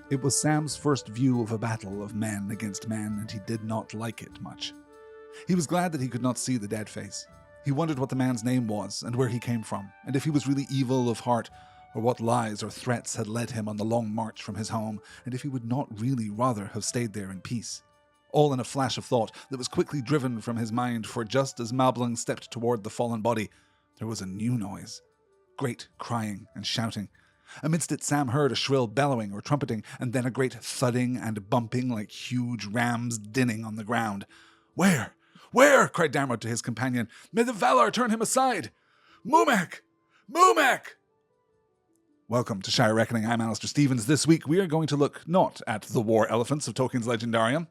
It was Sam's first view of a battle of men against men, and he did not like it much. He was glad that he could not see the dead face. He wondered what the man's name was, and where he came from, and if he was really evil of heart, or what lies or threats had led him on the long march from his home, and if he would not really rather have stayed there in peace. All in a flash of thought that was quickly driven from his mind, for just as Mablung stepped toward the fallen body, there was a new noise. Great crying and shouting. Amidst it, Sam heard a shrill bellowing or trumpeting, and then a great thudding and bumping like huge rams dinning on the ground. "Where? Where?" cried Damrod to his companion. "May the Valar turn him aside! Mumek! Mumek!" Welcome to Shire Reckoning. I'm Alistair Stevens. This week we are going to look not at the war elephants of Tolkien's Legendarium,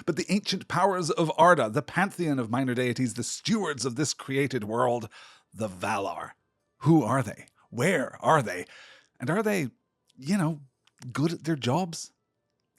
but the ancient powers of Arda, the pantheon of minor deities, the stewards of this created world, the Valar. Who are they? Where are they? And are they, good at their jobs?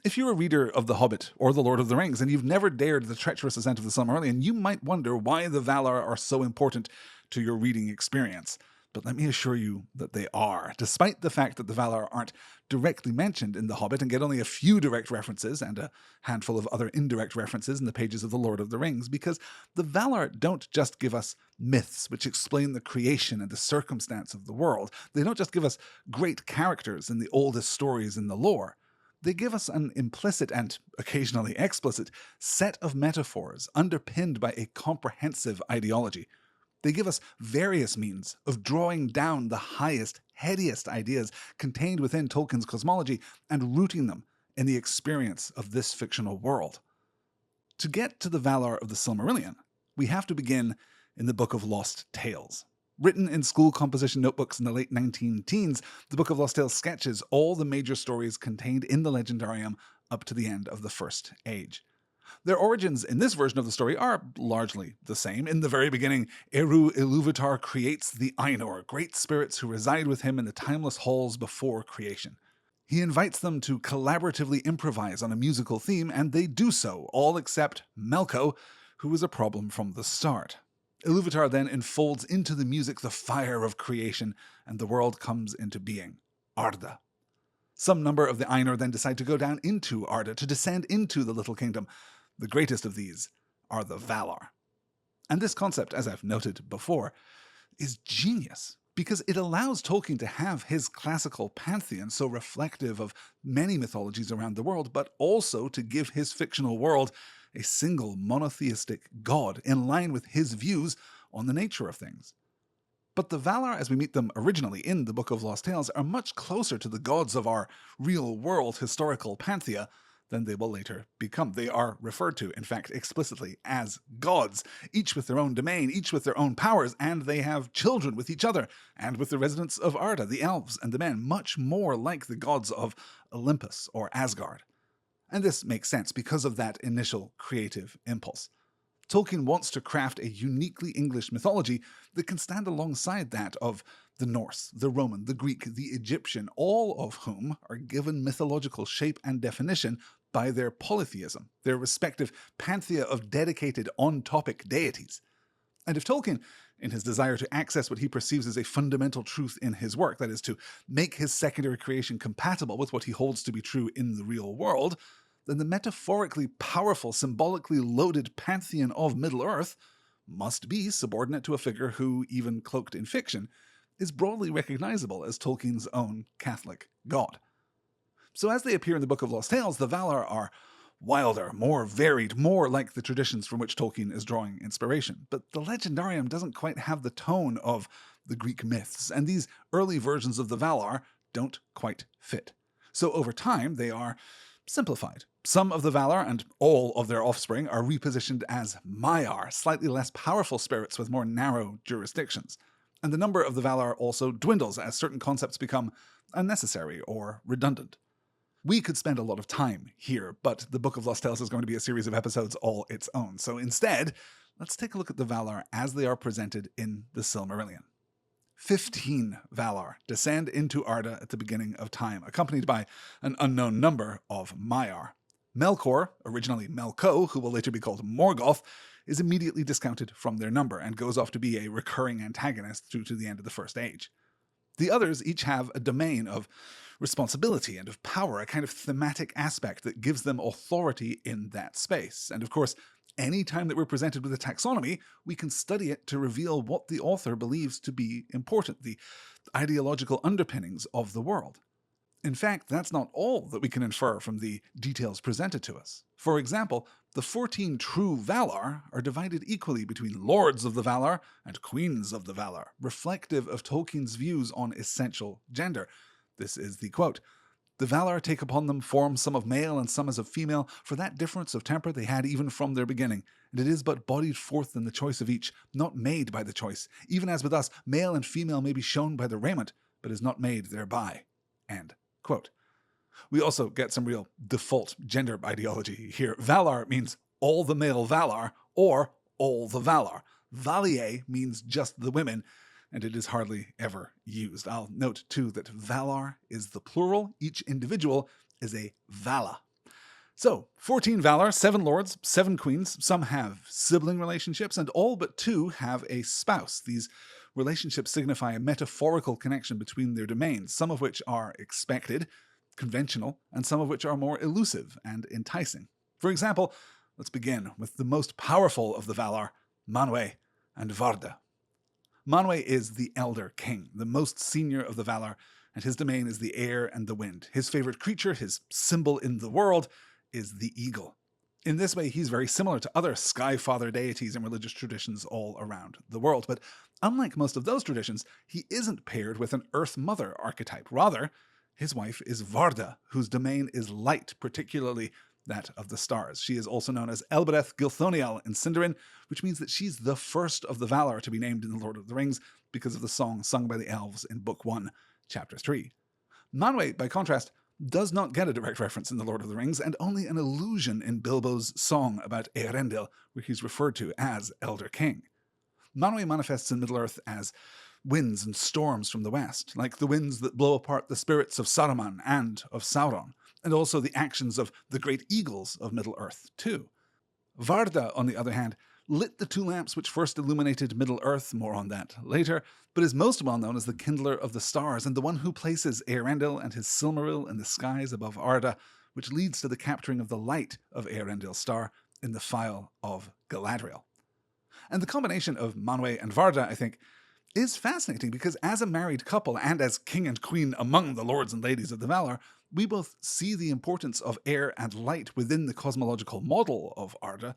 If you're a reader of The Hobbit or The Lord of the Rings and you've never dared the treacherous ascent of the Silmarillion, you might wonder why the Valar are so important to your reading experience. But let me assure you that they are, despite the fact that the Valar aren't directly mentioned in The Hobbit and get only a few direct references and a handful of other indirect references in the pages of The Lord of the Rings, because the Valar don't just give us myths which explain the creation and the circumstance of the world. They don't just give us great characters in the oldest stories in the lore. They give us an implicit and occasionally explicit set of metaphors underpinned by a comprehensive ideology. They give us various means of drawing down the highest, headiest ideas contained within Tolkien's cosmology and rooting them in the experience of this fictional world. To get to the Valar of the Silmarillion, we have to begin in the Book of Lost Tales. Written in school composition notebooks in the late 19-teens, the Book of Lost Tales sketches all the major stories contained in the Legendarium up to the end of the First Age. Their origins in this version of the story are largely the same. In the very beginning, Eru Ilúvatar creates the Ainur, great spirits who reside with him in the timeless halls before creation. He invites them to collaboratively improvise on a musical theme, and they do so, all except Melko, who is a problem from the start. Ilúvatar then enfolds into the music the fire of creation, and the world comes into being. Arda. Some number of the Ainur then decide to go down into Arda, to descend into the Little Kingdom. The greatest of these are the Valar. And this concept, as I've noted before, is genius, because it allows Tolkien to have his classical pantheon so reflective of many mythologies around the world, but also to give his fictional world a single monotheistic god in line with his views on the nature of things. But the Valar, as we meet them originally in the Book of Lost Tales, are much closer to the gods of our real-world historical pantheon than they will later become. They are referred to, in fact, explicitly as gods, each with their own domain, each with their own powers, and they have children with each other, and with the residents of Arda, the elves and the men, much more like the gods of Olympus or Asgard. And this makes sense because of that initial creative impulse. Tolkien wants to craft a uniquely English mythology that can stand alongside that of the Norse, the Roman, the Greek, the Egyptian, all of whom are given mythological shape and definition by their polytheism, their respective pantheon of dedicated on-topic deities. And if Tolkien, in his desire to access what he perceives as a fundamental truth in his work, that is to make his secondary creation compatible with what he holds to be true in the real world, then the metaphorically powerful, symbolically loaded pantheon of Middle-earth must be subordinate to a figure who, even cloaked in fiction, is broadly recognizable as Tolkien's own Catholic god. So as they appear in the Book of Lost Tales, the Valar are wilder, more varied, more like the traditions from which Tolkien is drawing inspiration. But the Legendarium doesn't quite have the tone of the Greek myths, and these early versions of the Valar don't quite fit. So over time, they are simplified. Some of the Valar and all of their offspring are repositioned as Maiar, slightly less powerful spirits with more narrow jurisdictions. And the number of the Valar also dwindles as certain concepts become unnecessary or redundant. We could spend a lot of time here, but the Book of Lost Tales is going to be a series of episodes all its own. So instead, let's take a look at the Valar as they are presented in the Silmarillion. 15 Valar descend into Arda at the beginning of time, accompanied by an unknown number of Maiar. Melkor, originally Melko, who will later be called Morgoth, is immediately discounted from their number and goes off to be a recurring antagonist through to the end of the First Age. The others each have a domain of responsibility and of power, a kind of thematic aspect that gives them authority in that space. And of course, any time that we're presented with a taxonomy, we can study it to reveal what the author believes to be important, the ideological underpinnings of the world. In fact, that's not all that we can infer from the details presented to us. For example, the 14 true Valar are divided equally between lords of the Valar and queens of the Valar, reflective of Tolkien's views on essential gender. This is the quote: "The Valar take upon them forms some of male and some as of female, for that difference of temper they had even from their beginning, and it is but bodied forth in the choice of each, not made by the choice. Even as with us, male and female may be shown by the raiment, but is not made thereby." End quote. We also get some real default gender ideology here. Valar means all the male Valar or all the Valar. Valier means just the women, and it is hardly ever used. I'll note, too, that Valar is the plural. Each individual is a Vala. So, 14 Valar, 7 lords, 7 queens. Some have sibling relationships, and all but 2 have a spouse. These relationships signify a metaphorical connection between their domains, some of which are expected, conventional, and some of which are more elusive and enticing. For example, let's begin with the most powerful of the Valar, Manwë and Varda. Manwë is the Elder King, the most senior of the Valar, and his domain is the air and the wind. His favorite creature, his symbol in the world, is the eagle. In this way, he's very similar to other Skyfather deities in religious traditions all around the world. But unlike most of those traditions, he isn't paired with an Earth Mother archetype. Rather, his wife is Varda, whose domain is light, particularly that of the stars. She is also known as Elbereth Gilthoniel in Sindarin, which means that she's the first of the Valar to be named in The Lord of the Rings because of the song sung by the elves in Book 1, Chapter 3. Manwë, by contrast, does not get a direct reference in The Lord of the Rings, and only an allusion in Bilbo's song about Eärendil, where he's referred to as Elder King. Manwë manifests in Middle-earth as winds and storms from the west, like the winds that blow apart the spirits of Saruman and of Sauron, and also the actions of the great eagles of Middle-earth, too. Varda, on the other hand, lit the 2 lamps which first illuminated Middle-earth, more on that later, but is most well known as the kindler of the stars and the one who places Eärendil and his Silmaril in the skies above Arda, which leads to the capturing of the light of Eärendil's star in the Phial of Galadriel. And the combination of Manwë and Varda, I think, is fascinating because as a married couple and as king and queen among the lords and ladies of the Valar, we both see the importance of air and light within the cosmological model of Arda,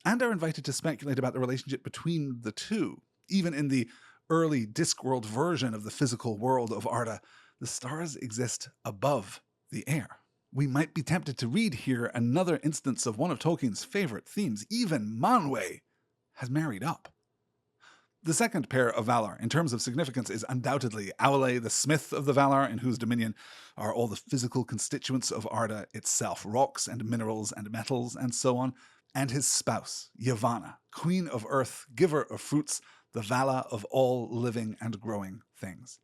and are invited to speculate about the relationship between the two. Even in the early Discworld version of the physical world of Arda, the stars exist above the air. We might be tempted to read here another instance of one of Tolkien's favorite themes. Even Manwë has married up. The second pair of Valar, in terms of significance, is undoubtedly Aule, the smith of the Valar, in whose dominion are all the physical constituents of Arda itself, rocks and minerals and metals and so on, and his spouse, Yavanna, queen of earth, giver of fruits, the Vala of all living and growing things.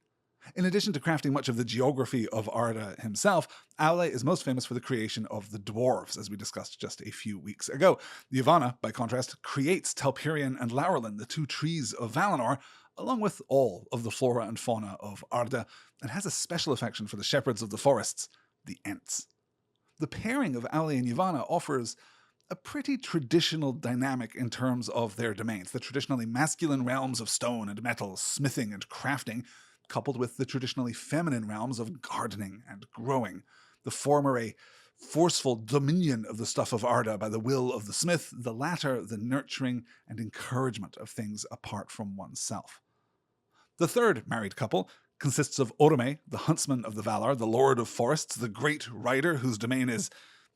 In addition to crafting much of the geography of Arda himself, Aule is most famous for the creation of the dwarves, as we discussed just a few weeks ago. Yavanna, by contrast, creates Telperion and Laurelin, the 2 trees of Valinor, along with all of the flora and fauna of Arda, and has a special affection for the shepherds of the forests, the Ents. The pairing of Aule and Yavanna offers a pretty traditional dynamic in terms of their domains, the traditionally masculine realms of stone and metal, smithing and crafting, coupled with the traditionally feminine realms of gardening and growing. The former a forceful dominion of the stuff of Arda by the will of the smith, the latter the nurturing and encouragement of things apart from oneself. The third married couple consists of Orome, the huntsman of the Valar, the lord of forests, the great rider whose domain is,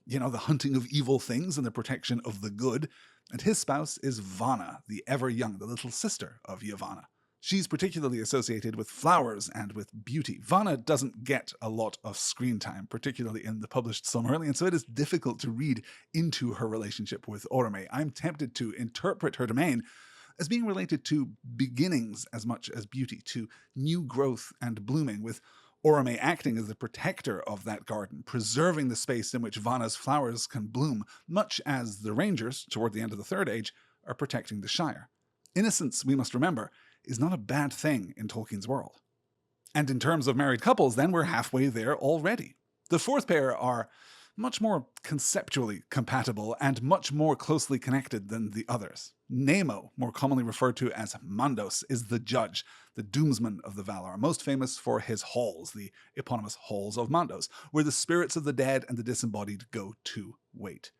the hunting of evil things and the protection of the good, and his spouse is Vanna, the ever-young, the little sister of Yavanna. She's particularly associated with flowers and with beauty. Vanna doesn't get a lot of screen time, particularly in the published Silmarillion, so it is difficult to read into her relationship with Orome. I'm tempted to interpret her domain as being related to beginnings as much as beauty, to new growth and blooming, with Orome acting as the protector of that garden, preserving the space in which Vanna's flowers can bloom, much as the Rangers, toward the end of the Third Age, are protecting the Shire. Innocence, we must remember, is not a bad thing in Tolkien's world. And in terms of married couples, then we're halfway there already. The fourth pair are much more conceptually compatible and much more closely connected than the others. Nemo, more commonly referred to as Mandos, is the judge, the doomsman of the Valar, most famous for his halls, the eponymous Halls of Mandos, where the spirits of the dead and the disembodied go to wait.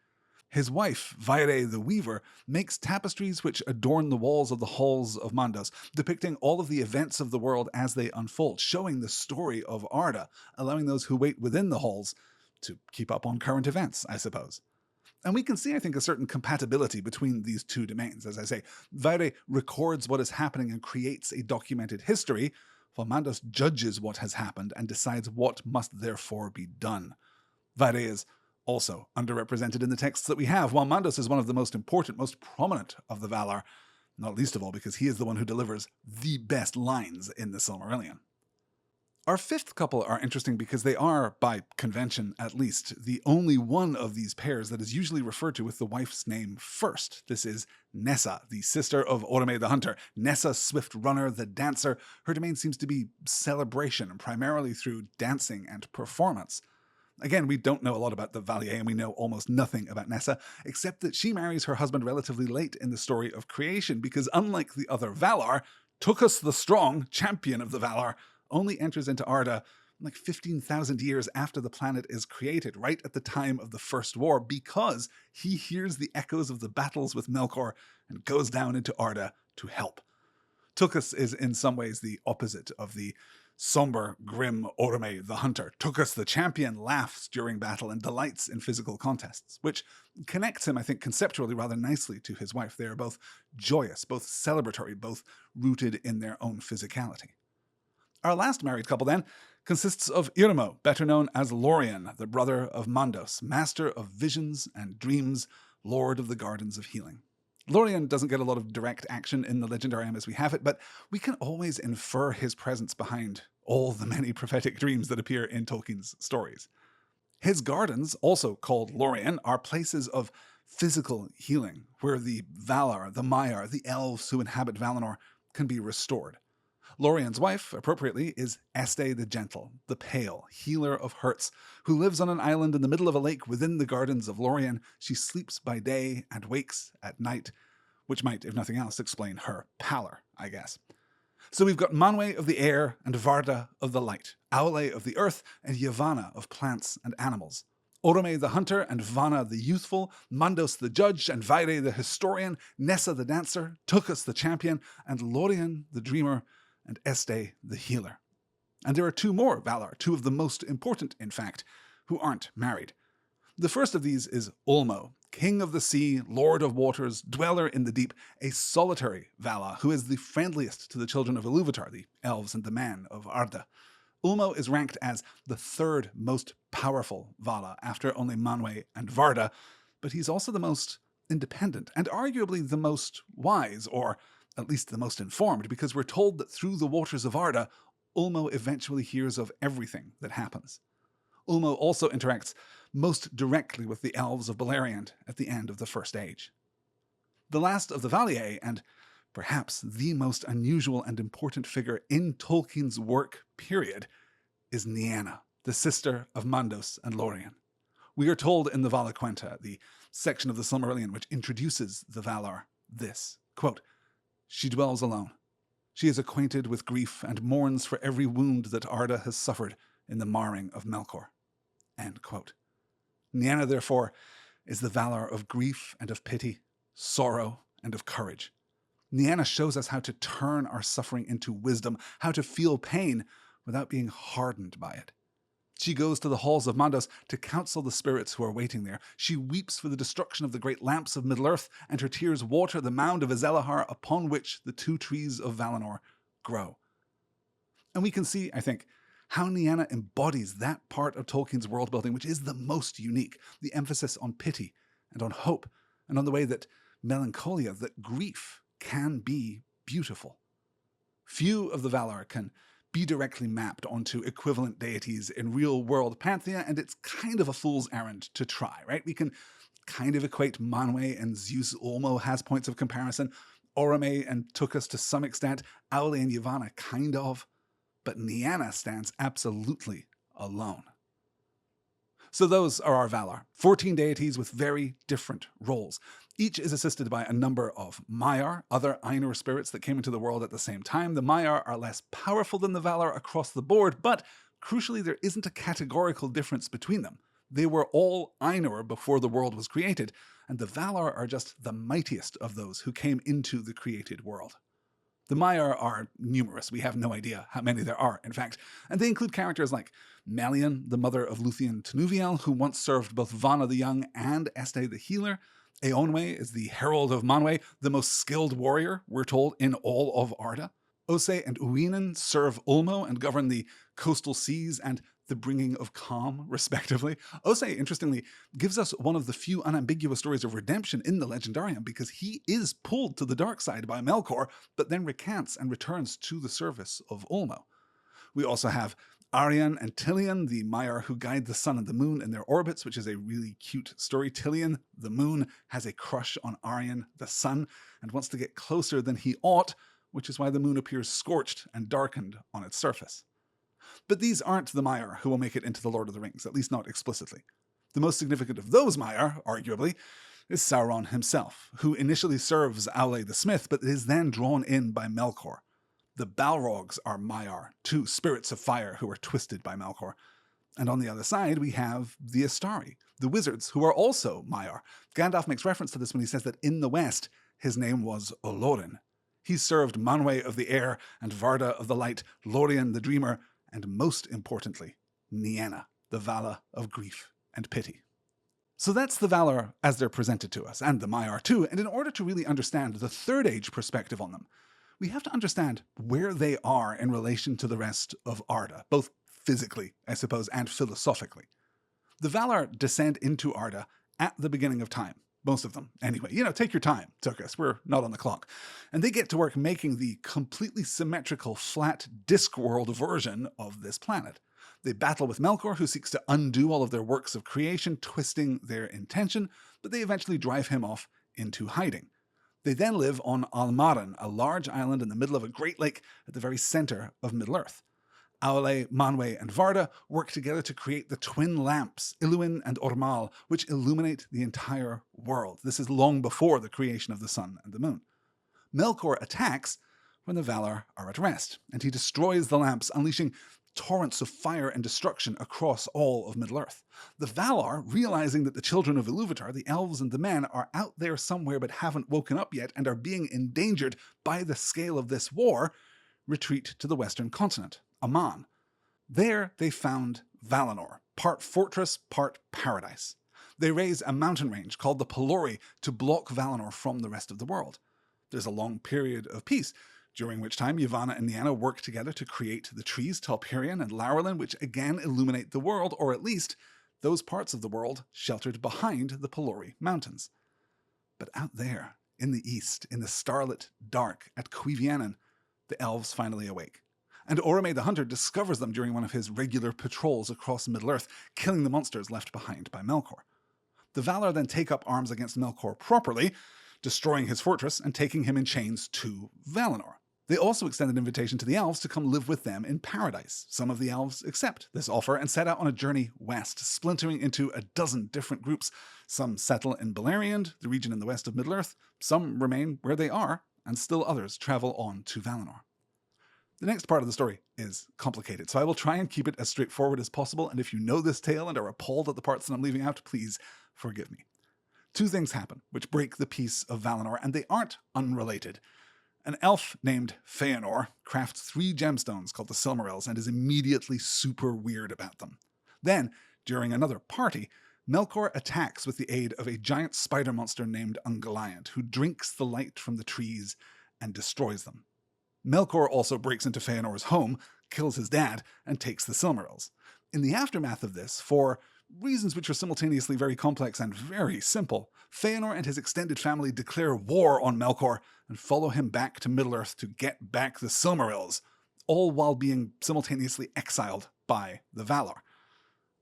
His wife, Vaire the Weaver, makes tapestries which adorn the walls of the halls of Mandos, depicting all of the events of the world as they unfold, showing the story of Arda, allowing those who wait within the halls to keep up on current events, I suppose. And we can see, I think, a certain compatibility between these two domains. As I say, Vaire records what is happening and creates a documented history, while Mandos judges what has happened and decides what must therefore be done. Vaire is also underrepresented in the texts that we have, while Mandos is one of the most important, most prominent of the Valar, not least of all because he is the one who delivers the best lines in the Silmarillion. Our fifth couple are interesting because they are, by convention at least, the only one of these pairs that is usually referred to with the wife's name first. This is Nessa, the sister of Orome the Hunter. Nessa, swift runner, the dancer. Her domain seems to be celebration, primarily through dancing and performance. Again, we don't know a lot about the Valier, and we know almost nothing about Nessa, except that she marries her husband relatively late in the story of creation, because unlike the other Valar, Tukas the Strong, champion of the Valar, only enters into Arda like 15,000 years after the planet is created, right at the time of the First War, because he hears the echoes of the battles with Melkor and goes down into Arda to help. Tukas is in some ways the opposite of the somber, grim Orome the Hunter. Tukas the champion laughs during battle and delights in physical contests, which connects him, I think, conceptually rather nicely to his wife. They are both joyous, both celebratory, both rooted in their own physicality. Our last married couple, then, consists of Irmo, better known as Lorien, the brother of Mandos, master of visions and dreams, lord of the Gardens of Healing. Lorien doesn't get a lot of direct action in the Legendarium as we have it, but we can always infer his presence behind all the many prophetic dreams that appear in Tolkien's stories. His gardens, also called Lorien, are places of physical healing, where the Valar, the Maiar, the elves who inhabit Valinor can be restored. Lorien's wife, appropriately, is Este the Gentle, the Pale, healer of hurts, who lives on an island in the middle of a lake within the gardens of Lorien. She sleeps by day and wakes at night, which might, if nothing else, explain her pallor, I guess. So we've got Manwe of the air and Varda of the light, Aule of the earth and Yavanna of plants and animals. Orome the hunter and Vana the youthful, Mandos the judge and Vaire the historian, Nessa the dancer, Tukas the champion, and Lorien the dreamer, and Este the healer. And there are two more Valar, two of the most important, in fact, who aren't married. The first of these is Ulmo, king of the sea, lord of waters, dweller in the deep, a solitary Valar who is the friendliest to the children of Ilúvatar, the elves and the man of Arda. Ulmo is ranked as the third most powerful Valar, after only Manwe and Varda, but he's also the most independent, and arguably the most wise, or at least the most informed, because we're told that through the waters of Arda, Ulmo eventually hears of everything that happens. Ulmo also interacts most directly with the elves of Beleriand at the end of the First Age. The last of the Valier, and perhaps the most unusual and important figure in Tolkien's work, period, is Nienna, the sister of Mandos and Lorien. We are told in the Valaquenta, the section of the Silmarillion which introduces the Valar, this, quote, "She dwells alone. She is acquainted with grief and mourns for every wound that Arda has suffered in the marring of Melkor." End quote. Nienna, therefore, is the Valar of grief and of pity, sorrow and of courage. Nienna shows us how to turn our suffering into wisdom, how to feel pain without being hardened by it. She goes to the halls of Mandos to counsel the spirits who are waiting there. She weeps for the destruction of the great lamps of Middle-earth, and her tears water the mound of Azelahar upon which the two trees of Valinor grow. And we can see, I think, how Nienna embodies that part of Tolkien's world-building which is the most unique, the emphasis on pity and on hope, and on the way that melancholia, that grief, can be beautiful. Few of the Valar can be directly mapped onto equivalent deities in real-world pantheon, and it's kind of a fool's errand to try, right? We can kind of equate Manwe and Zeus. Ulmo has points of comparison. Orome and Tukas to some extent. Aule and Yavanna, kind of. but Nienna stands absolutely alone. So those are our Valar, 14 deities with very different roles. Each is assisted by a number of Maiar, other Ainur spirits that came into the world at the same time. The Maiar are less powerful than the Valar across the board, but crucially there isn't a categorical difference between them. They were all Ainur before the world was created, and the Valar are just the mightiest of those who came into the created world. The Maiar are numerous. We have no idea how many there are, in fact. And they include characters like Melian, the mother of Luthien Tenuviel, who once served both Vana the Young and Este the Healer. Eonwe is the Herald of Manwe, the most skilled warrior, we're told, in all of Arda. Ose and Uinen serve Ulmo and govern the coastal seas and the bringing of calm, respectively. Ose, interestingly, gives us one of the few unambiguous stories of redemption in the Legendarium because he is pulled to the dark side by Melkor, but then recants and returns to the service of Ulmo. We also have Arian and Tilion, the Maiar who guide the sun and the moon in their orbits, which is a really cute story. Tilion, the moon, has a crush on Arian, the sun, and wants to get closer than he ought, which is why the moon appears scorched and darkened on its surface. But these aren't the Maiar who will make it into the Lord of the Rings, at least not explicitly. The most significant of those Maiar, arguably, is Sauron himself, who initially serves Aule the Smith, but is then drawn in by Melkor. The Balrogs are Maiar, two spirits of fire who are twisted by Melkor. And on the other side, we have the Astari, the wizards, who are also Maiar. Gandalf makes reference to this when he says that in the West, his name was Olorin. He served Manwe of the Air and Varda of the Light, Lorien the Dreamer, and most importantly, Nienna, the Vala of grief and pity. So that's the Valar as they're presented to us, and the Maiar too, and in order to really understand the Third Age perspective on them, we have to understand where they are in relation to the rest of Arda, both physically, I suppose, and philosophically. The Valar descend into Arda at the beginning of time. Most of them, anyway. Take your time, Tukas. We're not on the clock. And they get to work making the completely symmetrical, flat, Discworld version of this planet. They battle with Melkor, who seeks to undo all of their works of creation, twisting their intention, but they eventually drive him off into hiding. They then live on Almaran, a large island in the middle of a great lake at the very center of Middle-earth. Aule, Manwe, and Varda work together to create the twin lamps, Iluin and Ormal, which illuminate the entire world. This is long before the creation of the sun and the moon. Melkor attacks when the Valar are at rest, and he destroys the lamps, unleashing torrents of fire and destruction across all of Middle-earth. The Valar, realizing that the children of Iluvatar, the elves and the men, are out there somewhere but haven't woken up yet and are being endangered by the scale of this war, retreat to the western continent, Aman. There they found Valinor, part fortress, part paradise. They raise a mountain range called the Pelori to block Valinor from the rest of the world. There's a long period of peace, during which time Yavanna and Nienna work together to create the trees Telperion and Laurelin, which again illuminate the world, or at least those parts of the world sheltered behind the Pelori Mountains. But out there, in the east, in the starlit dark at Cuivianen, the elves finally awake. And Orome the Hunter discovers them during one of his regular patrols across Middle-earth, killing the monsters left behind by Melkor. The Valar then take up arms against Melkor properly, destroying his fortress and taking him in chains to Valinor. They also extend an invitation to the elves to come live with them in paradise. Some of the elves accept this offer and set out on a journey west, splintering into a dozen different groups. Some settle in Beleriand, the region in the west of Middle-earth. Some remain where they are, and still others travel on to Valinor. The next part of the story is complicated, so I will try and keep it as straightforward as possible, and if you know this tale and are appalled at the parts that I'm leaving out, please forgive me. Two things happen which break the peace of Valinor, and they aren't unrelated. An elf named Feanor crafts 3 gemstones called the Silmarils and is immediately super weird about them. Then, during another party, Melkor attacks with the aid of a giant spider monster named Ungoliant, who drinks the light from the trees and destroys them. Melkor also breaks into Feanor's home, kills his dad, and takes the Silmarils. In the aftermath of this, for reasons which are simultaneously very complex and very simple, Feanor and his extended family declare war on Melkor and follow him back to Middle-earth to get back the Silmarils, all while being simultaneously exiled by the Valar.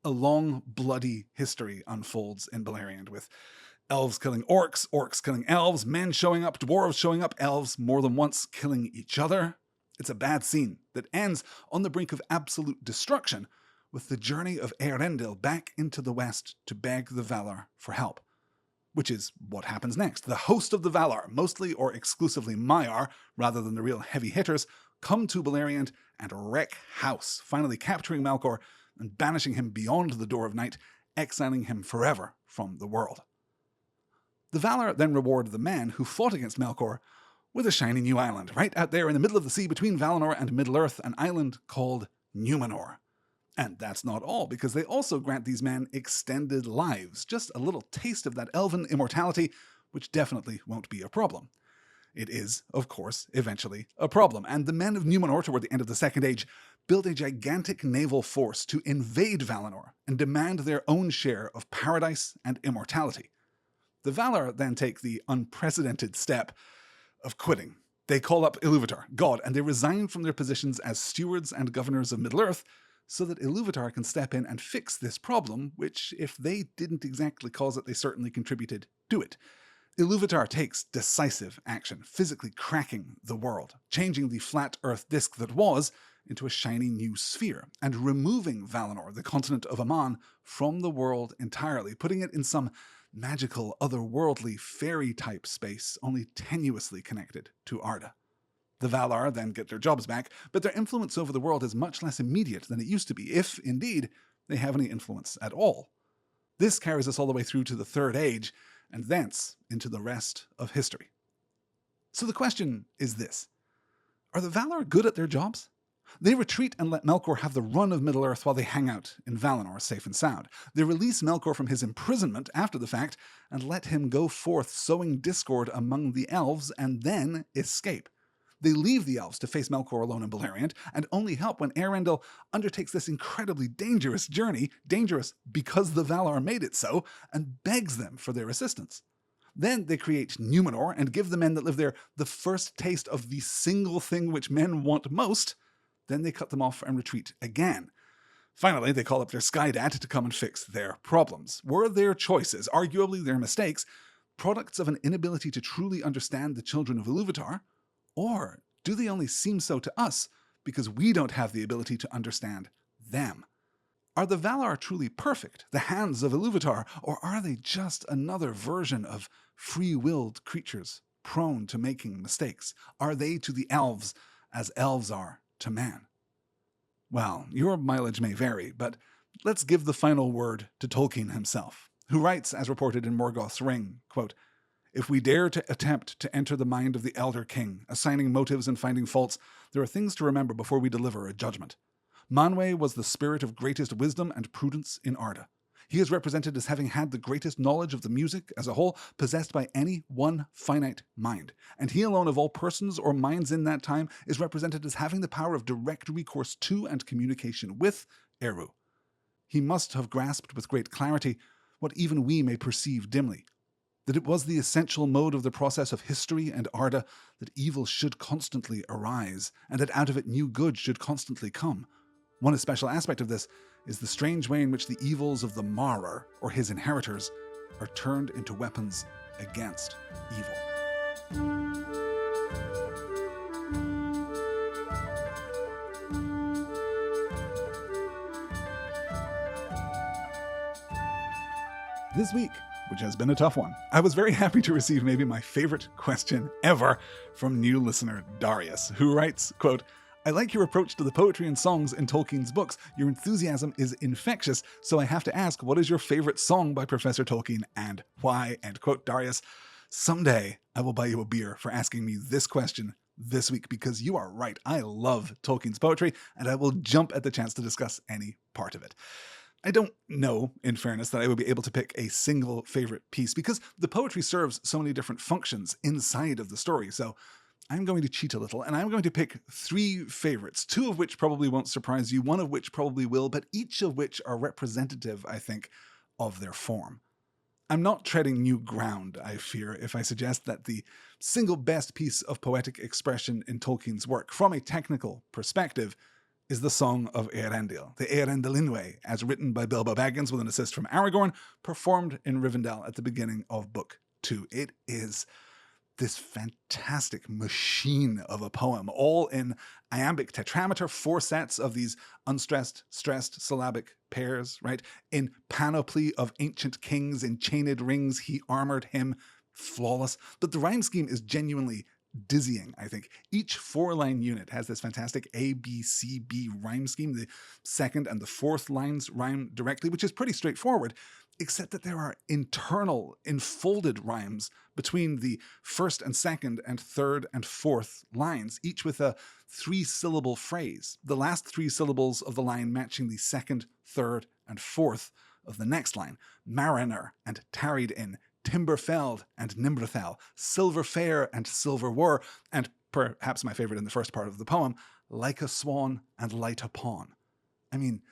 A long, bloody history unfolds in Beleriand, with elves killing orcs, orcs killing elves, men showing up, dwarves showing up, elves more than once killing each other. It's a bad scene that ends on the brink of absolute destruction, with the journey of Eärendil back into the West to beg the Valar for help. Which is what happens next. The host of the Valar, mostly or exclusively Maiar, rather than the real heavy hitters, come to Beleriand and wreck house, finally capturing Melkor and banishing him beyond the Door of Night, exiling him forever from the world. The Valar then reward the men who fought against Melkor with a shiny new island, right out there in the middle of the sea between Valinor and Middle-earth, an island called Númenor. And that's not all, because they also grant these men extended lives, just a little taste of that elven immortality, which definitely won't be a problem. It is, of course, eventually a problem, and the men of Númenor toward the end of the Second Age build a gigantic naval force to invade Valinor and demand their own share of paradise and immortality. The Valar then take the unprecedented step of quitting. They call up Ilúvatar, God, and they resign from their positions as stewards and governors of Middle-earth so that Ilúvatar can step in and fix this problem, which, if they didn't exactly cause it, they certainly contributed to it. Ilúvatar takes decisive action, physically cracking the world, changing the flat Earth disk that was into a shiny new sphere, and removing Valinor, the continent of Aman, from the world entirely, putting it in some magical, otherworldly, fairy-type space, only tenuously connected to Arda. The Valar then get their jobs back, but their influence over the world is much less immediate than it used to be, if, indeed, they have any influence at all. This carries us all the way through to the Third Age, and thence into the rest of history. So the question is this: are the Valar good at their jobs? They retreat and let Melkor have the run of Middle-earth while they hang out in Valinor safe and sound. They release Melkor from his imprisonment after the fact and let him go forth sowing discord among the elves and then escape. They leave the elves to face Melkor alone in Beleriand, and only help when Eärendil undertakes this incredibly dangerous journey, dangerous because the Valar made it so, and begs them for their assistance. Then they create Númenor and give the men that live there the first taste of the single thing which men want most. Then they cut them off and retreat again. Finally, they call up their Skydad to come and fix their problems. Were their choices, arguably their mistakes, products of an inability to truly understand the children of Ilúvatar? Or do they only seem so to us because we don't have the ability to understand them? Are the Valar truly perfect, the hands of Ilúvatar, or are they just another version of free-willed creatures prone to making mistakes? Are they to the elves as elves are to man? Well, your mileage may vary, but let's give the final word to Tolkien himself, who writes, as reported in Morgoth's Ring, quote, "If we dare to attempt to enter the mind of the Elder King, assigning motives and finding faults, there are things to remember before we deliver a judgment. Manwë was the spirit of greatest wisdom and prudence in Arda. He is represented as having had the greatest knowledge of the music as a whole possessed by any one finite mind, and he alone of all persons or minds in that time is represented as having the power of direct recourse to and communication with Eru. He must have grasped with great clarity what even we may perceive dimly, that it was the essential mode of the process of history and Arda that evil should constantly arise, and that out of it new good should constantly come. One especial aspect of this is the strange way in which the evils of the Marer, or his inheritors, are turned into weapons against evil." This week, which has been a tough one, I was very happy to receive maybe my favorite question ever from new listener Darius, who writes, quote, "I like your approach to the poetry and songs in Tolkien's books. Your enthusiasm is infectious, so I have to ask, what is your favorite song by Professor Tolkien and why?" End quote. Darius, someday I will buy you a beer for asking me this question this week, because you are right. I love Tolkien's poetry, and I will jump at the chance to discuss any part of it. I don't know, in fairness, that I would be able to pick a single favorite piece, because the poetry serves so many different functions inside of the story, so I'm going to cheat a little, and I'm going to pick 3 favorites, 2 of which probably won't surprise you, 1 of which probably will, but each of which are representative, I think, of their form. I'm not treading new ground, I fear, if I suggest that the single best piece of poetic expression in Tolkien's work, from a technical perspective, is the Song of Eärendil, the Eärendilynwe, as written by Bilbo Baggins with an assist from Aragorn, performed in Rivendell at the beginning of Book 2. It is this fantastic machine of a poem, all in iambic tetrameter, 4 sets of these unstressed, stressed syllabic pairs, right? In panoply of ancient kings, in chained rings, he armored him, flawless. But the rhyme scheme is genuinely dizzying, I think. Each 4-line unit has this fantastic A, B, C, B rhyme scheme. The second and the fourth lines rhyme directly, which is pretty straightforward, except that there are internal, enfolded rhymes between the first and second and third and fourth lines, each with a 3-syllable phrase, the last 3 syllables of the line matching the second, third, and fourth of the next line. Mariner and tarried in, Timberfeld and Nimbrethel, Silver Fair and Silver Were, and perhaps my favorite in the first part of the poem, Like a Swan and Light upon. I mean,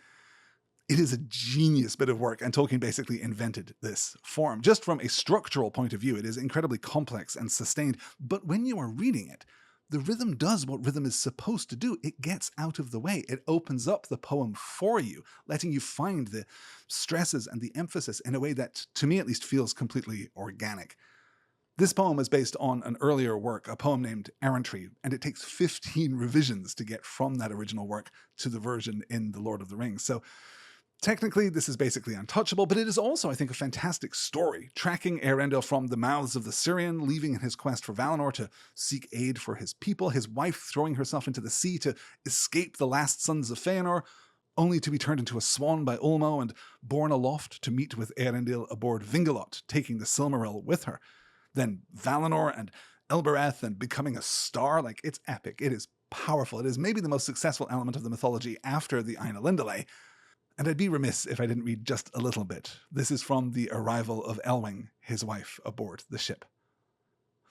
it is a genius bit of work, and Tolkien basically invented this form. Just from a structural point of view, it is incredibly complex and sustained, but when you are reading it, the rhythm does what rhythm is supposed to do. It gets out of the way. It opens up the poem for you, letting you find the stresses and the emphasis in a way that, to me at least, feels completely organic. This poem is based on an earlier work, a poem named Errantry, and it takes 15 revisions to get from that original work to the version in The Lord of the Rings. So technically, this is basically untouchable, but it is also, I think, a fantastic story, tracking Eärendil from the mouths of the Syrian, leaving in his quest for Valinor to seek aid for his people, his wife throwing herself into the sea to escape the last sons of Feanor, only to be turned into a swan by Ulmo and borne aloft to meet with Eärendil aboard Vingalot, taking the Silmaril with her. Then Valinor and Elbereth and becoming a star. Like, it's epic. It is powerful. It is maybe the most successful element of the mythology after the Ainulindalë. And I'd be remiss if I didn't read just a little bit. This is from the arrival of Elwing, his wife, aboard the ship.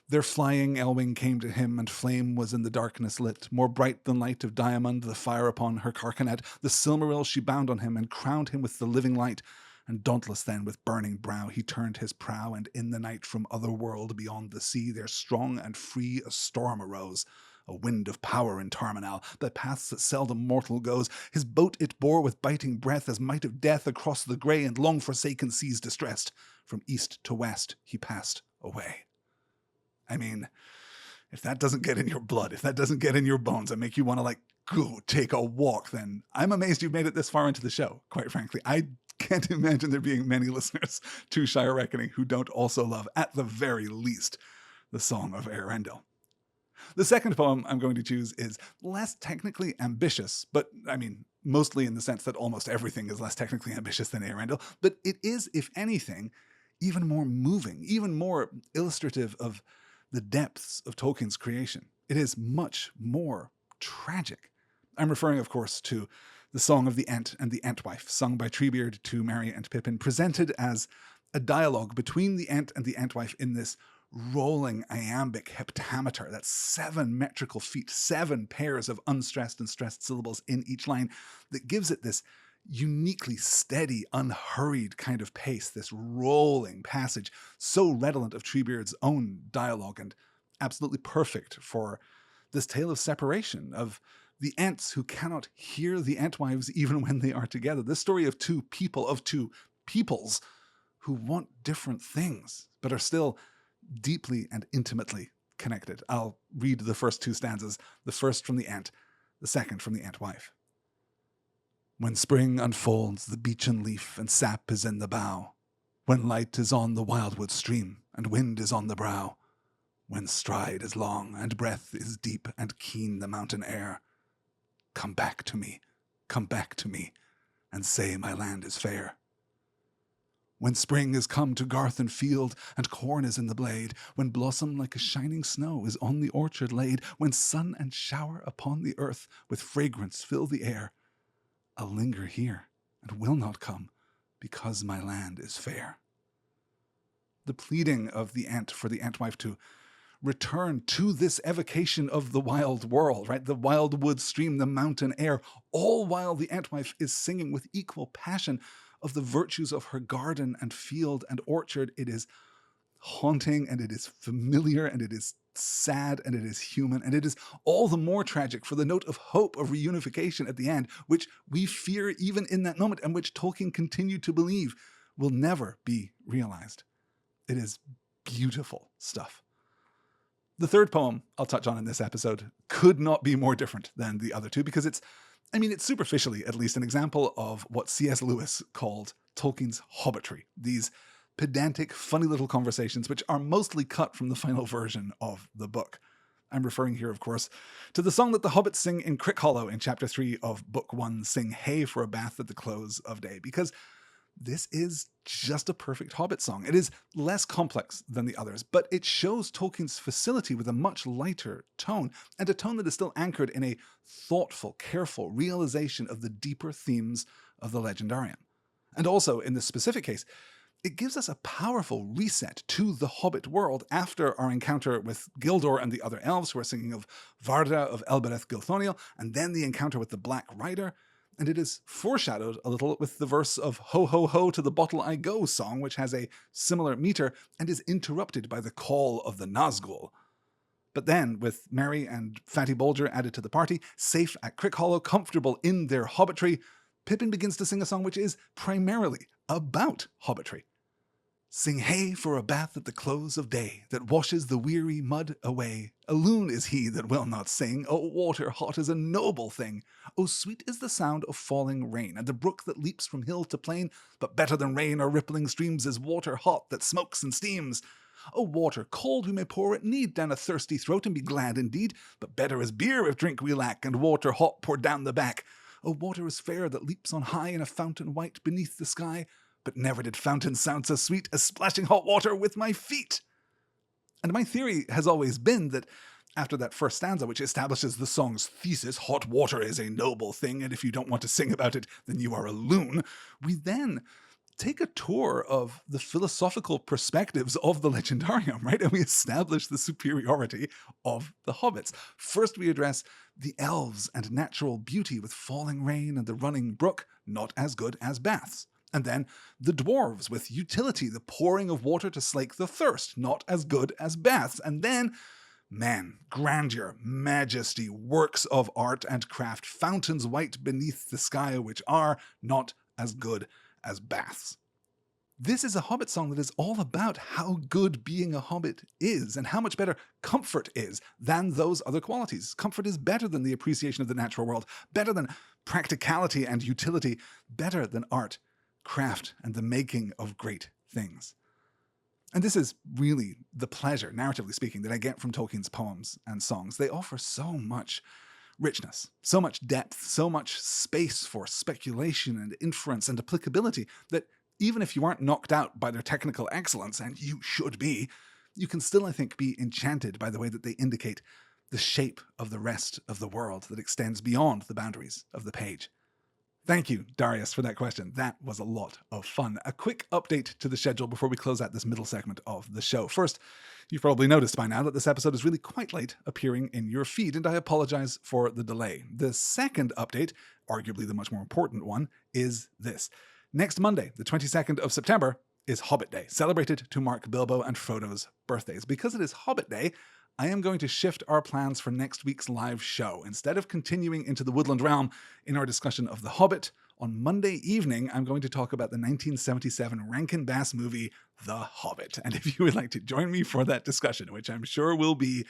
There flying Elwing came to him, and flame was in the darkness lit, more bright than light of diamond, the fire upon her carcanet. The Silmaril she bound on him, and crowned him with the living light. And dauntless then, with burning brow, he turned his prow, and in the night from other world beyond the sea, there strong and free a storm arose. A wind of power in Tarmanal, by paths that seldom mortal goes. His boat it bore with biting breath, as might of death across the grey and long-forsaken seas distressed. From east to west he passed away. I mean, if that doesn't get in your blood, if that doesn't get in your bones and make you want to, go take a walk, then I'm amazed you've made it this far into the show, quite frankly. I can't imagine there being many listeners to Shire Reckoning who don't also love, at the very least, the Song of Eärendil. The second poem I'm going to choose is less technically ambitious, but mostly in the sense that almost everything is less technically ambitious than Eärendil, but it is, if anything, even more moving, even more illustrative of the depths of Tolkien's creation. It is much more tragic. I'm referring, of course, to the Song of the Ent and the Entwife, sung by Treebeard to Merry and Pippin, presented as a dialogue between the Ent and the Entwife in this rolling iambic heptameter. That's 7 metrical feet, 7 pairs of unstressed and stressed syllables in each line that gives it this uniquely steady, unhurried kind of pace, this rolling passage, so redolent of Treebeard's own dialogue and absolutely perfect for this tale of separation, of the Ents who cannot hear the Entwives even when they are together. This story of two people, of two peoples who want different things, but are still deeply and intimately connected. I'll read the first 2 stanzas, the first from the Ent, the second from the Entwife. When spring unfolds the beechen leaf and sap is in the bough, when light is on the wildwood stream and wind is on the brow, when stride is long and breath is deep and keen the mountain air, come back to me, and say my land is fair. When spring is come to garth and field, and corn is in the blade, when blossom like a shining snow is on the orchard laid, when sun and shower upon the earth with fragrance fill the air, I'll linger here and will not come, because my land is fair. The pleading of the Ent for the Entwife to return to this evocation of the wild world, right? The wildwood stream, the mountain air, all while the Entwife is singing with equal passion of the virtues of her garden and field and orchard. It is haunting, and it is familiar, and it is sad, and it is human, and it is all the more tragic for the note of hope of reunification at the end, which we fear even in that moment, and which Tolkien continued to believe will never be realized. It is beautiful stuff. The third poem I'll touch on in this episode could not be more different than the other two because it's superficially at least an example of what C.S. Lewis called Tolkien's hobbitry. These pedantic, funny little conversations which are mostly cut from the final version of the book. I'm referring here, of course, to the song that the hobbits sing in Crickhollow in Chapter 3 of Book 1, Sing Hey for a Bath at the Close of Day, because this is just a perfect Hobbit song. It is less complex than the others, but it shows Tolkien's facility with a much lighter tone, and a tone that is still anchored in a thoughtful, careful realization of the deeper themes of the Legendarium. And also, in this specific case, it gives us a powerful reset to the Hobbit world after our encounter with Gildor and the other elves who are singing of Varda of Elbereth Gilthoniel, and then the encounter with the Black Rider. And it is foreshadowed a little with the verse of Ho Ho Ho to the Bottle I Go song, which has a similar meter and is interrupted by the call of the Nazgul. But then, with Merry and Fatty Bolger added to the party, safe at Crickhollow, comfortable in their hobbitry, Pippin begins to sing a song which is primarily about hobbitry. Sing hey for a bath at the close of day, that washes the weary mud away. A loon is he that will not sing, oh water hot is a noble thing. Oh sweet is the sound of falling rain, and the brook that leaps from hill to plain, but better than rain or rippling streams is water hot that smokes and steams. Oh water cold we may pour at need down a thirsty throat and be glad indeed, but better is beer if drink we lack, and water hot poured down the back. Oh water is fair that leaps on high in a fountain white beneath the sky, but never did fountain sound so sweet as splashing hot water with my feet. And my theory has always been that after that first stanza, which establishes the song's thesis, hot water is a noble thing, and if you don't want to sing about it, then you are a loon, we then take a tour of the philosophical perspectives of the Legendarium, right? And we establish the superiority of the hobbits. First, we address the elves and natural beauty with falling rain and the running brook, not as good as baths. And then the dwarves with utility, the pouring of water to slake the thirst, not as good as baths. And then, man, grandeur, majesty, works of art and craft, fountains white beneath the sky, which are not as good as baths. This is a Hobbit song that is all about how good being a Hobbit is and how much better comfort is than those other qualities. Comfort is better than the appreciation of the natural world, better than practicality and utility, better than art, craft, and the making of great things. And this is really the pleasure, narratively speaking, that I get from Tolkien's poems and songs. They offer so much richness, so much depth, so much space for speculation and inference and applicability that even if you aren't knocked out by their technical excellence, and you should be, you can still, I think, be enchanted by the way that they indicate the shape of the rest of the world that extends beyond the boundaries of the page. Thank you, Darius, for that question. That was a lot of fun. A quick update to the schedule before we close out this middle segment of the show. First, you've probably noticed by now that this episode is really quite late appearing in your feed, and I apologize for the delay. The second update, arguably the much more important one, is this. Next Monday, the 22nd of September, is Hobbit Day, celebrated to mark Bilbo and Frodo's birthdays. Because it is Hobbit Day, I am going to shift our plans for next week's live show. Instead of continuing into the Woodland Realm in our discussion of The Hobbit, on Monday evening, I'm going to talk about the 1977 Rankin Bass movie, The Hobbit. And if you would like to join me for that discussion, which I'm sure will be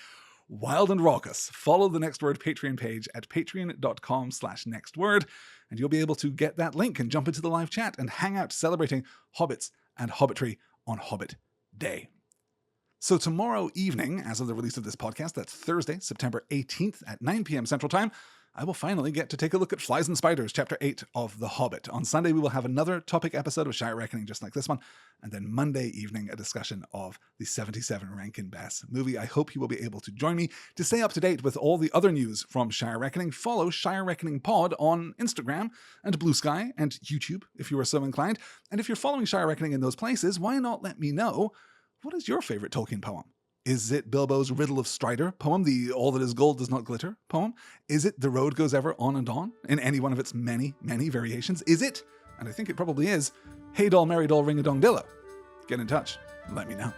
wild and raucous, follow the Next Word Patreon page at patreon.com/nextword, and you'll be able to get that link and jump into the live chat and hang out celebrating hobbits and hobbitry on Hobbit Day. So tomorrow evening, as of the release of this podcast, that's Thursday, September 18th at 9 p.m. Central Time, I will finally get to take a look at Flies and Spiders, Chapter 8 of The Hobbit. On Sunday, we will have another topic episode of Shire Reckoning just like this one, and then Monday evening, a discussion of the 77 Rankin Bass movie. I hope you will be able to join me. To stay up to date with all the other news from Shire Reckoning, follow Shire Reckoning Pod on Instagram and Blue Sky and YouTube, if you are so inclined. And if you're following Shire Reckoning in those places, why not let me know, what is your favorite Tolkien poem? Is it Bilbo's Riddle of Strider poem, the All that is gold does not glitter poem? Is it The Road Goes Ever On and On, in any one of its many, many variations? Is it, and I think it probably is, Hey Doll, Merry Doll, Ring a Dong Dillo? Get in touch. Let me know.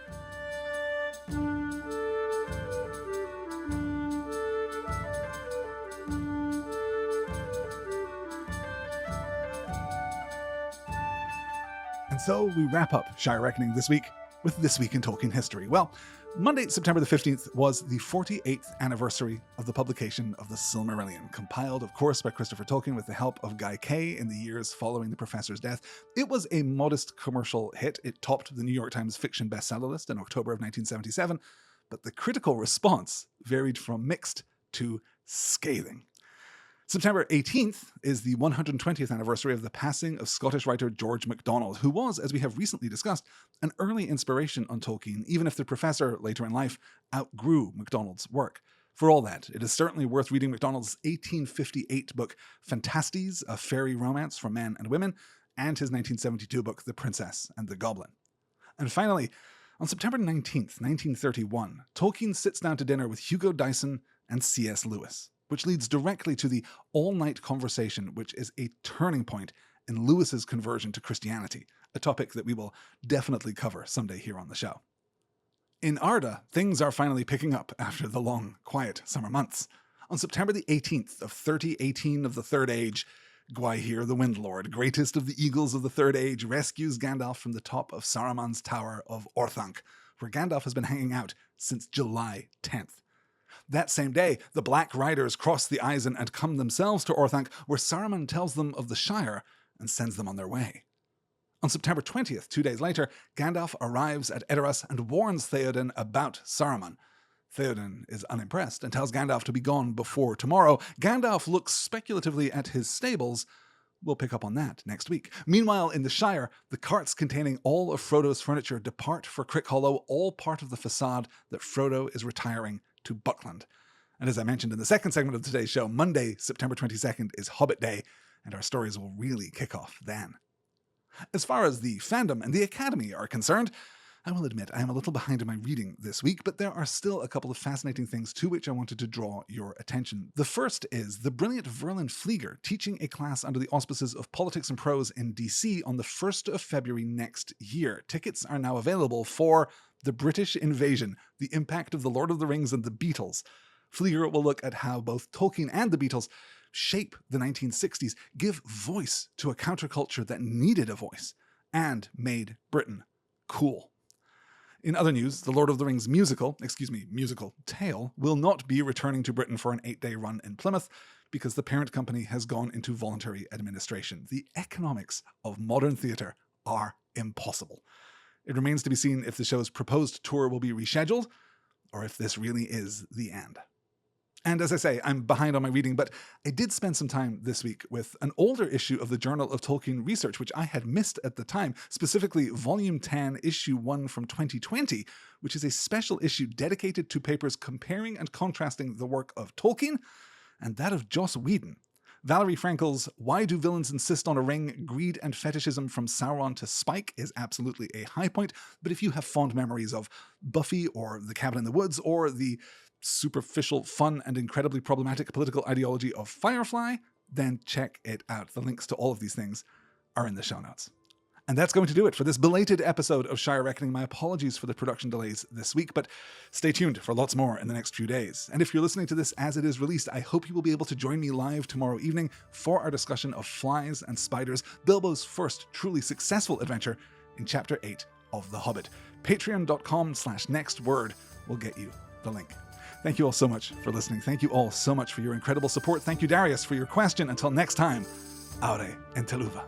And so we wrap up Shire Reckoning this week with This Week in Tolkien History. Well, Monday, September the 15th, was the 48th anniversary of the publication of the Silmarillion, compiled, of course, by Christopher Tolkien with the help of Guy Kay in the years following the professor's death. It was a modest commercial hit. It topped the New York Times fiction bestseller list in October of 1977, but the critical response varied from mixed to scathing. September 18th is the 120th anniversary of the passing of Scottish writer George MacDonald, who was, as we have recently discussed, an early inspiration on Tolkien, even if the professor later in life outgrew MacDonald's work. For all that, it is certainly worth reading MacDonald's 1858 book Fantastes, a fairy romance for men and women, and his 1972 book The Princess and the Goblin. And finally, on September 19th, 1931, Tolkien sits down to dinner with Hugo Dyson and C.S. Lewis, which leads directly to the all-night conversation, which is a turning point in Lewis's conversion to Christianity, a topic that we will definitely cover someday here on the show. In Arda, things are finally picking up after the long, quiet summer months. On September the 18th of 3018 of the Third Age, Gwaihir the Windlord, greatest of the eagles of the Third Age, rescues Gandalf from the top of Saruman's Tower of Orthanc, where Gandalf has been hanging out since July 10th. That same day, the Black Riders cross the Isen and come themselves to Orthanc, where Saruman tells them of the Shire and sends them on their way. On September 20th, 2 days later, Gandalf arrives at Edoras and warns Theoden about Saruman. Theoden is unimpressed and tells Gandalf to be gone before tomorrow. Gandalf looks speculatively at his stables. We'll pick up on that next week. Meanwhile, in the Shire, the carts containing all of Frodo's furniture depart for Crickhollow, all part of the facade that Frodo is retiring to Buckland. And as I mentioned in the second segment of today's show, Monday, September 22nd is Hobbit Day, and our stories will really kick off then. As far as the fandom and the Academy are concerned, I will admit I am a little behind in my reading this week, but there are still a couple of fascinating things to which I wanted to draw your attention. The first is the brilliant Verlin Flieger teaching a class under the auspices of Politics and Prose in DC on the 1st of February next year. Tickets are now available for The British Invasion, the Impact of the Lord of the Rings and the Beatles. Flieger will look at how both Tolkien and the Beatles shape the 1960s, give voice to a counterculture that needed a voice, and made Britain cool. In other news, the Lord of the Rings musical Tale, will not be returning to Britain for an 8-day run in Plymouth because the parent company has gone into voluntary administration. The economics of modern theatre are impossible. It remains to be seen if the show's proposed tour will be rescheduled, or if this really is the end. And as I say, I'm behind on my reading, but I did spend some time this week with an older issue of the Journal of Tolkien Research, which I had missed at the time, specifically Volume 10, Issue 1 from 2020, which is a special issue dedicated to papers comparing and contrasting the work of Tolkien and that of Joss Whedon. Valerie Frankel's Why Do Villains Insist on a Ring? Greed and Fetishism from Sauron to Spike is absolutely a high point, but if you have fond memories of Buffy or The Cabin in the Woods or the superficial, fun, and incredibly problematic political ideology of Firefly, then check it out. The links to all of these things are in the show notes. And that's going to do it for this belated episode of Shire Reckoning. My apologies for the production delays this week, but stay tuned for lots more in the next few days. And if you're listening to this as it is released, I hope you will be able to join me live tomorrow evening for our discussion of flies and spiders, Bilbo's first truly successful adventure in Chapter 8 of The Hobbit. Patreon.com/nextword will get you the link. Thank you all so much for listening. Thank you all so much for your incredible support. Thank you, Darius, for your question. Until next time, Aure Enteluva.